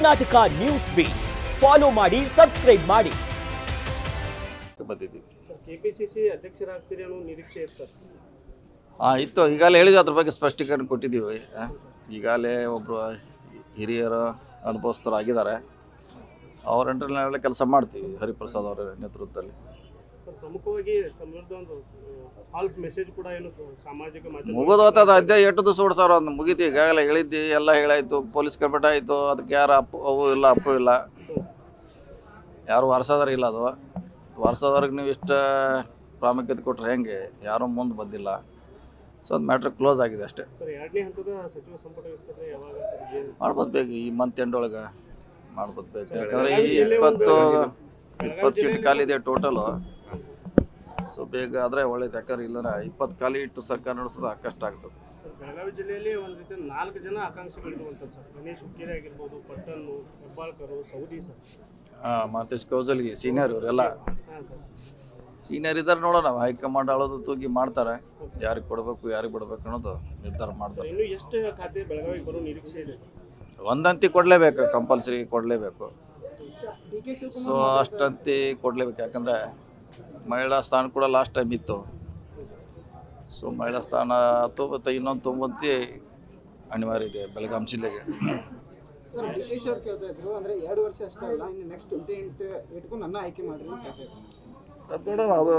Karnataka news beet follow ಮಾಡಿ, subscribe ಮಾಡಿ. KPCC ಅಧ್ಯಕ್ಷರಾಗ್ತೀರಿ ಅನ್ನೋ ನಿರೀಕ್ಷೆ ಇತ್ತು. ಇತ್ತು. ಈಗಾಗಲೇ ಹೇಳಿದ್ವಿ, ಅದ್ರ ಬಗ್ಗೆ ಸ್ಪಷ್ಟೀಕರಣ ಕೊಟ್ಟಿದ್ದೀವಿ. ಈಗಾಗಲೇ ಒಬ್ಬರು ಹಿರಿಯರು ಅನುಭವಸ್ಥರಾಗಿದ್ದಾರೆ. ಅವರ ಅಂಡರ್ನಲ್ಲಿ ಕೆಲಸ ಮಾಡ್ತೀವಿ ಹರಿಪ್ರಸಾದ್ ಅವರ ನೇತೃತ್ವದಲ್ಲಿ. ಪ್ರಮುಖವಾಗಿ ಒಂದು ಫಾಲ್ಸ್ ಮೆಸೇಜ್ ಕೂಡ ಏನು ಸಾಮಾಜಿಕ ಮಾಧ್ಯಮ ಮುಗಿದೋಗ್ತದ ಅಧ್ಯಾಯ 8 ದಿವಸ ಓಡಿಸೋರು ಅಂತ ಮುಗೀತಿ. ಈಗಾಗಲೇ ಹೇಳಿದ್ದಿ, ಎಲ್ಲ ಹೇಳಾಯ್ತು, ಪೊಲೀಸ್ ಕಂಪ್ಲೇಂಟ್ ಆಯಿತು. ಅದಕ್ಕೆ ಯಾರು ಅವು ಇಲ್ಲ, ಅಪ್ಪು ಇಲ್ಲ, ಯಾರು ವಾರಸಾದಾರ ಇಲ್ಲ. ಅದು ವಾರಸಾದವ್ರಿಗೆ ನೀವು ಇಷ್ಟು ಪ್ರಾಮುಖ್ಯತೆ ಕೊಟ್ಟರೆ ಹೆಂಗೆ? ಯಾರೂ ಮುಂದೆ ಬಂದಿಲ್ಲ. ಸೊ ಅದು ಮ್ಯಾಟ್ರ್ ಕ್ಲೋಸ್ ಆಗಿದೆ ಅಷ್ಟೇ. ಸರ್, ಎರಡನೇ ಹಂತದ ಸಚಿವ ಸಂಪುಟ ವಿಸ್ತರಣೆ ಯಾವಾಗ ಸರ್? ಮಾಡ್ಬೋದು ಬೇಕು, ಈ ಮಂತ್ ಎಂಡ್ ಒಳಗೆ ಮಾಡ್ಬೋದು ಬೇಕು. ಯಾಕಂದರೆ ಈ 20 ಸೀಟ್ ಖಾಲಿದೆ ಟೋಟಲು. ಸೊ ಬೇಗ ಆದರೆ ಒಳ್ಳೇದು. ಯಾಕಂದ್ರೆ ಇಲ್ಲ 20 ಖಾಲಿ ಇಟ್ಟು ಸರ್ಕಾರ ನಡೆಸೋದು ಕಷ್ಟ ಆಗ್ತದೆ. ಬೆಳಗಾವಿ ಜಿಲ್ಲೆಯಲ್ಲಿ ಒಂದು ರೀತಿ 4 ಜನ ಆಕಾಂಕ್ಷಿಗಳಿರುವಂಥದ್ದು ಸರ್. ಗಣೇಶ್ ಹುಕ್ಕೇರಿ ಆಗಿರ್ಬೋದು, ಪಟ್ಟಣ್ಣು, Hebbalkar, Saudi sir, Mathesh Kaujalgi senior, ಇವರೆಲ್ಲ ಸೀನಿಯರ್ ಇದ್ದಾರೆ. ನೋಡೋಣ, ನಾವು ಹೈಕಮಾಂಡ್ ಆಳೋದು ತೂಗಿ ಮಾಡ್ತಾರೆ. ಯಾರಿಗೆ ಕೊಡಬೇಕು, ಯಾರಿಗೆ ಬಿಡಬೇಕು ಅನ್ನೋದು ನಿರ್ಧಾರ ಮಾಡ್ತಾರೆ. ಇನ್ನು ಎಷ್ಟು ಖಾತೆ ಬೆಳಗಾವಿಗೆ ಬರೋ ನಿರೀಕ್ಷೆ ಇದೆ? ಒಂದಂತಿ ಕೊಡಲೇಬೇಕು, ಕಂಪಲ್ಸರಿ ಕೊಡಲೇಬೇಕು. ಸೊ ಅಷ್ಟಂತಿ ಕೊಡಲೇಬೇಕು. ಯಾಕಂದರೆ ಮಹಿಳಾ ಸ್ಥಾನ ಕೂಡ ಲಾಸ್ಟ್ ಟೈಮ್ ಇತ್ತು. ಸೊ ಮಹಿಳಾ ಸ್ಥಾನ ಮತ್ತು ಇನ್ನೊಂದು 90 ಅನಿವಾರ್ಯ ಇದೆ ಬೆಳಗಾವಿ ಜಿಲ್ಲೆಗೆ. ಸರ್, ಡಿಕೆಶಿ ಅವ್ರು ಕೇಳ್ತಾ ಇದ್ರು, ಅಂದರೆ 2 ವರ್ಷ ಅಷ್ಟೇ ಅಲ್ಲ, ಇನ್ನು ನೆಕ್ಸ್ಟ್ 28 ಇಟ್ಕೊಂಡು ನನ್ನ ಆಯ್ಕೆ ಮಾಡಿರಿ ಅಂತ ಕೇಳ್ತಾ ಇದ್ರು. ನೋಡೋಣ, ಅದು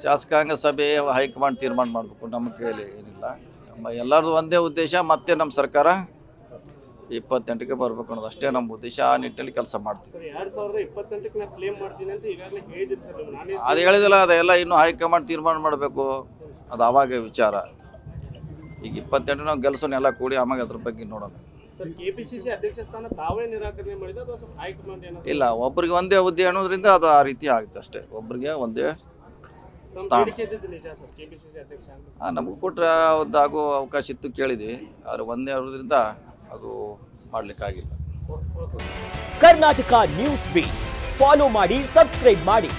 ಶಾಸಕಾಂಗ ಸಭೆ ಹೈಕಮಾಂಡ್ ತೀರ್ಮಾನ ಮಾಡಬೇಕು. ನಮ್ಮ ಕೈಯಲ್ಲಿ ಏನಿಲ್ಲ. ನಮ್ಮ ಎಲ್ಲರದು ಒಂದೇ ಉದ್ದೇಶ, ಮತ್ತೆ ನಮ್ಮ ಸರ್ಕಾರ 28ಕ್ಕೆ ಬರಬೇಕು ಅನ್ನೋದು ಅಷ್ಟೇ ನಮ್ಮ ಉದ್ದೇಶ. ಆ ನಿಟ್ಟಿನಲ್ಲಿ ಕೆಲಸ ಮಾಡ್ತೀವಿ. 2028ಕ್ಕೆ ನಾನು ಕ್ಲೇಮ್ ಮಾಡ್ತೀನಿ ಅಂತ ಈಗಾಗಲೇ ಹೇಳಿದ್ರಿ ಸರ್. ಅದು ಹೇಳಿದಿಲ್ಲ, ಅದೆಲ್ಲ ಇನ್ನೂ ಹೈಕಮಾಂಡ್ ತೀರ್ಮಾನ ಮಾಡಬೇಕು. ಅದು ಆವಾಗ ವಿಚಾರ. ಈಗ 28 ನಾವು ಗೆಲ್ಸೋಣ ಎಲ್ಲ ಕೂಡಿ, ಆಮೇಲೆ ಅದ್ರ ಬಗ್ಗೆ ನೋಡೋಣ. ಸರ್, ಕೆಪಿಸಿಸಿ ಅಧ್ಯಕ್ಷ ಸ್ಥಾನ ತಾವೇ ನಿರಾಕರಣೆ ಮಾಡಿದ ಅಥವಾ ಸರ್ ಹೈಕಮಾಂಡ್ ಏನಾದ್ರು? ಇಲ್ಲ, ಒಬ್ಬರಿಗೆ ಒಂದೇ ಹುದ್ದೆ ಅನ್ನೋದ್ರಿಂದ ಅದು ಆ ರೀತಿ ಆಗುತ್ತೆ ಅಷ್ಟೇ. ಒಬ್ಬರಿಗೆ ಒಂದೇ ಸ್ಥಾನ. ನಿಜ ಸರ್, ಕೆಪಿಸಿಸಿ ಅಧ್ಯಕ್ಷ ನಮಗೂ ಕೊಟ್ಟರೆ ಒಂದಾಗೋ ಅವಕಾಶ ಇತ್ತು, ಕೇಳಿದ್ವಿ. ಆದರೆ ಒಂದೇ ಇರೋದ್ರಿಂದ ಅದು ಮಾಡಲಿಕ್ಕಾಗಿಲ್ಲ. ಕರ್ನಾಟಕ ನ್ಯೂಸ್ ಬೀಟ್ ಫಾಲೋ ಮಾಡಿ, ಸಬ್ಸ್ಕ್ರೈಬ್ ಮಾಡಿ.